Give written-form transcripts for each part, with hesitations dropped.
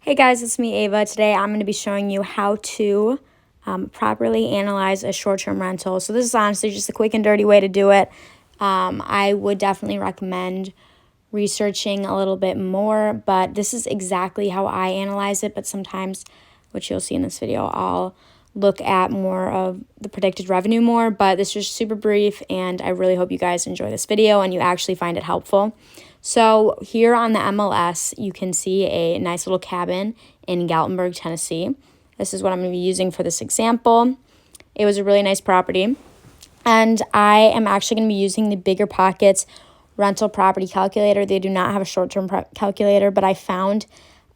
Hey guys, it's me Ava. Today I'm going to be showing you how to properly analyze a short-term rental. So this is honestly just a quick and dirty way to do it. I would definitely recommend researching a little bit more, but this is exactly how I analyze it. But sometimes, which you'll see in this video, I'll look at more of the predicted revenue more, but this is super brief and I really hope you guys enjoy this video and you actually find it helpful. So here on the MLS, you can see a nice little cabin in Gatlinburg, Tennessee. This is what I'm going to be using for this example. It was a really nice property. And I am actually going to be using the Bigger Pockets rental property calculator. They do not have a short-term calculator, but I found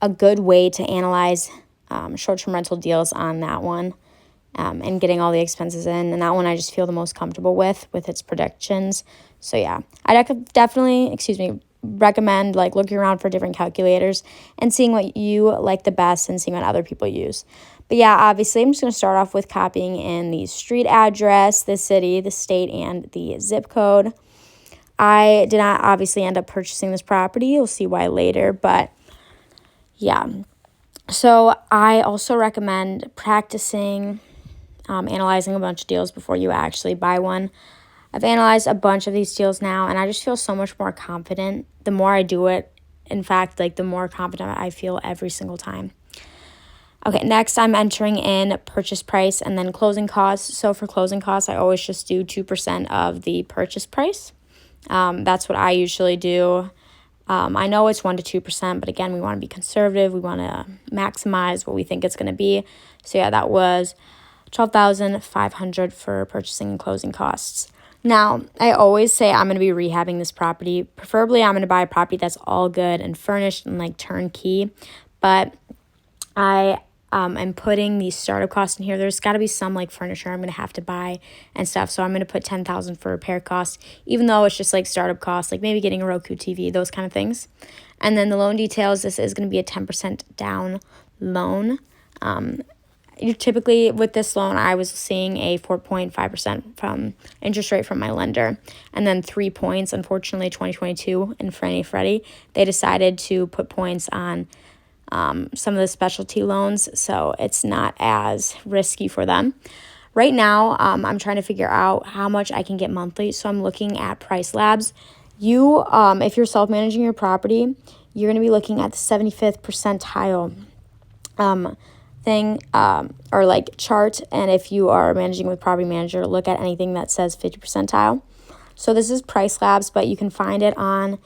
a good way to analyze short-term rental deals on that one and getting all the expenses in. And that one I just feel the most comfortable with its predictions. So yeah, I definitely, recommend looking around for different calculators and seeing what you like the best and seeing what other people use. But yeah, obviously I'm just going to start off with copying in the street address, the city, the state, and the zip code. I did not obviously end up purchasing this property. You'll see why later, but yeah. So I also recommend practicing analyzing a bunch of deals before you actually buy one. I've analyzed a bunch of these deals now, and I just feel so much more confident the more I do it. In fact, the more confident I feel every single time. Okay, next I'm entering in purchase price and then closing costs. So for closing costs, I always just do 2% of the purchase price. That's what I usually do. I know it's 1 to 2%, but again, we want to be conservative. We want to maximize what we think it's going to be. So yeah, that was $12,500 for purchasing and closing costs. Now, I always say I'm going to be rehabbing this property. Preferably, I'm going to buy a property that's all good and furnished and turnkey. But I am putting the startup costs in here. There's got to be some furniture I'm going to have to buy and stuff. So I'm going to put $10,000 for repair costs, even though it's just startup costs, maybe getting a Roku TV, those kind of things. And then the loan details. This is going to be a 10% down loan. Typically with this loan, I was seeing a 4.5% from interest rate from my lender, and then 3 points. Unfortunately, 2022 in Fannie Freddie, they decided to put points on some of the specialty loans, so it's not as risky for them. Right now, I'm trying to figure out how much I can get monthly, so I'm looking at Price Labs. You, if you're self-managing your property, you're going to be looking at the 75th percentile thing or chart, and if you are managing with Property Manager, look at anything that says 50 percentile. So this is Price Labs, but you can find it on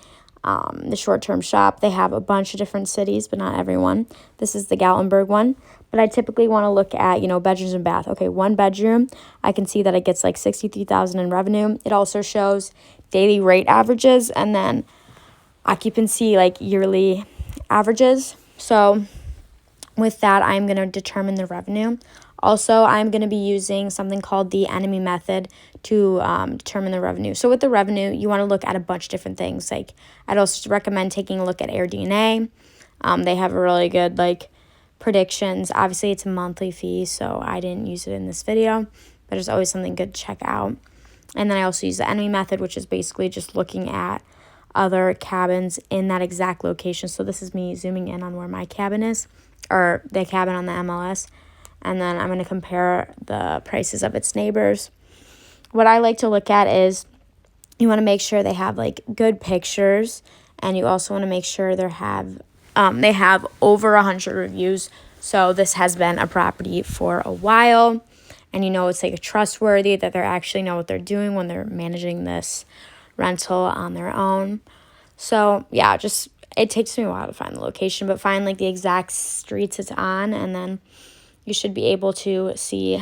the short-term shop. They have a bunch of different cities, but not everyone. This is the Gatlinburg one, but I typically want to look at bedrooms and bath. Okay, 1 bedroom, I can see that it gets $63,000 in revenue. It also shows daily rate averages and then occupancy yearly averages. So with that, I'm going to determine the revenue. Also, I'm going to be using something called the enemy method to determine the revenue. So with the revenue, you want to look at a bunch of different things. I'd also recommend taking a look at AirDNA. They have a really good predictions. Obviously, it's a monthly fee, so I didn't use it in this video, but it's always something good to check out. And then I also use the enemy method, which is basically just looking at other cabins in that exact location. So this is me zooming in on where my cabin is, or the cabin on the MLS, and then I'm going to compare the prices of its neighbors. What I like to look at is you want to make sure they have good pictures, and you also want to make sure they have over 100 reviews. So this has been a property for a while, and it's trustworthy, that they actually know what they're doing when they're managing this rental on their own. So yeah, it takes me a while to find the location, but find the exact streets it's on, and then you should be able to see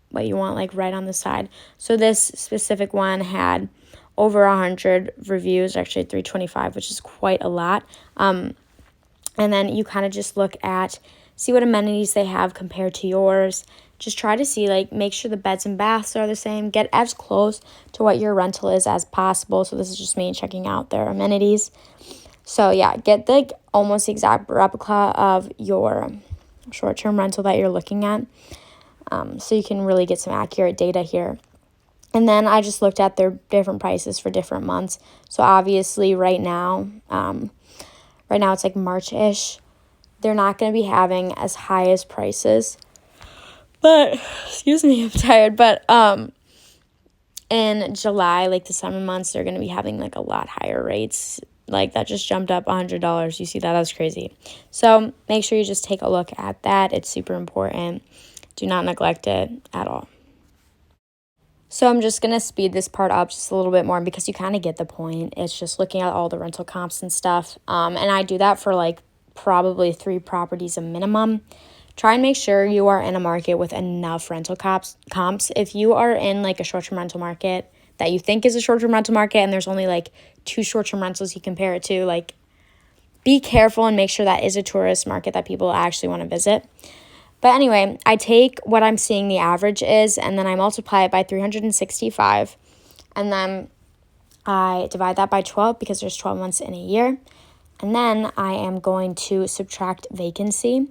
what you want right on the side. So this specific one had over 100 reviews, actually 325, which is quite a lot. And then you kind of just see what amenities they have compared to yours. Just try to see, make sure the beds and baths are the same. Get as close to what your rental is as possible. So this is just me checking out their amenities. So yeah, get almost the exact replica of your short-term rental that you're looking at. So you can really get some accurate data here. And then I just looked at their different prices for different months. So obviously right now it's March-ish. they're not going to be having as high as prices. But, excuse me, I'm tired. But in July, like the summer months, they're going to be having like a lot higher rates. Like that just jumped up $100. You see that? That's crazy. So make sure you just take a look at that. It's super important. Do not neglect it at all. So I'm just going to speed this part up just a little bit more because you kind of get the point. It's just looking at all the rental comps and stuff. And I do that for like probably 3 properties a minimum. Try and make sure you are in a market with enough rental comps. If you are in like a short-term rental market that you think is a short-term rental market and there's only like 2 short-term rentals you compare it to, like be careful and make sure that is a tourist market that people actually want to visit. But anyway, I take what I'm seeing the average is, and then I multiply it by 365, and then I divide that by 12 because there's 12 months in a year, and then I am going to subtract vacancy.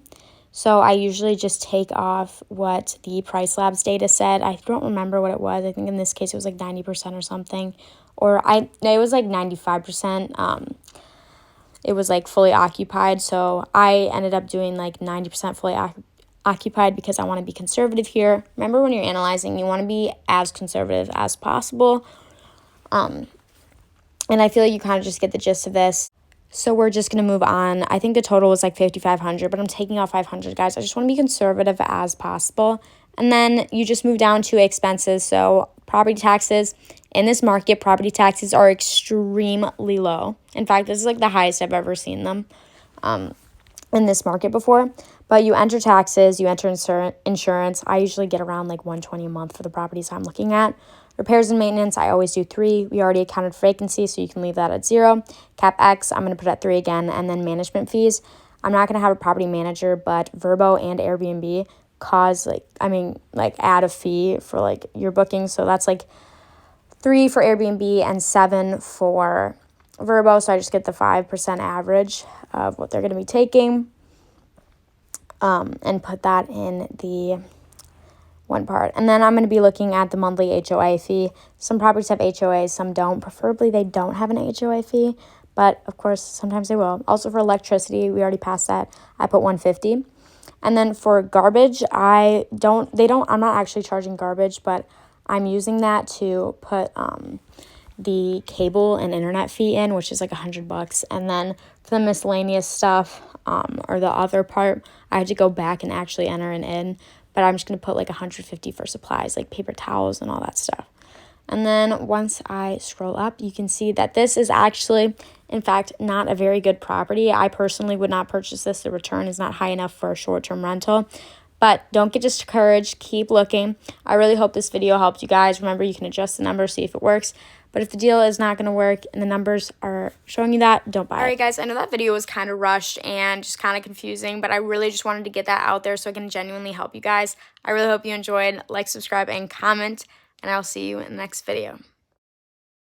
So I usually just take off what the Price Labs data said. I don't remember what it was. I think in this case it was like 90% or something, it was like 95%. It was like fully occupied, so I ended up doing like 90% fully occupied because I want to be conservative here. Remember, when you're analyzing, you want to be as conservative as possible. And I feel like you kind of just get the gist of this. So we're just going to move on. I think the total was like 5,500, but I'm taking off 500, guys. I just want to be conservative as possible. And then you just move down to expenses. So property taxes. In this market, property taxes are extremely low. In fact, this is like the highest I've ever seen them in this market before. But you enter taxes, you enter insurance. I usually get around like $120 a month for the properties I'm looking at. Repairs and maintenance, I always do 3. We already accounted for vacancy, so you can leave that at 0. CapEx, I'm going to put at 3 again. And then management fees. I'm not going to have a property manager, but Vrbo and Airbnb add a fee for like your booking. So that's like 3 for Airbnb and 7 for Vrbo. So I just get the 5% average of what they're going to be taking. And put that in the one part. And then I'm going to be looking at the monthly HOA fee. Some properties have HOAs, some don't. Preferably they don't have an HOA fee, but of course sometimes they will. Also for electricity, we already passed that. I put $150. And then for garbage, I'm not actually charging garbage, but I'm using that to put the cable and internet fee in, which is like $100. And then for the miscellaneous stuff, or the other part, I had to go back and actually enter it in, but I'm just going to put like $150 for supplies, like paper towels and all that stuff. And then once I scroll up, you can see that this is actually, in fact, not a very good property. I personally would not purchase this. The return is not high enough for a short-term rental. But don't get discouraged. Keep looking. I really hope this video helped you guys. Remember, you can adjust the numbers, see if it works. But if the deal is not going to work and the numbers are showing you that, don't buy it. All right, guys, I know that video was kind of rushed and just kind of confusing, but I really just wanted to get that out there so I can genuinely help you guys. I really hope you enjoyed. Like, subscribe, and comment, and I'll see you in the next video.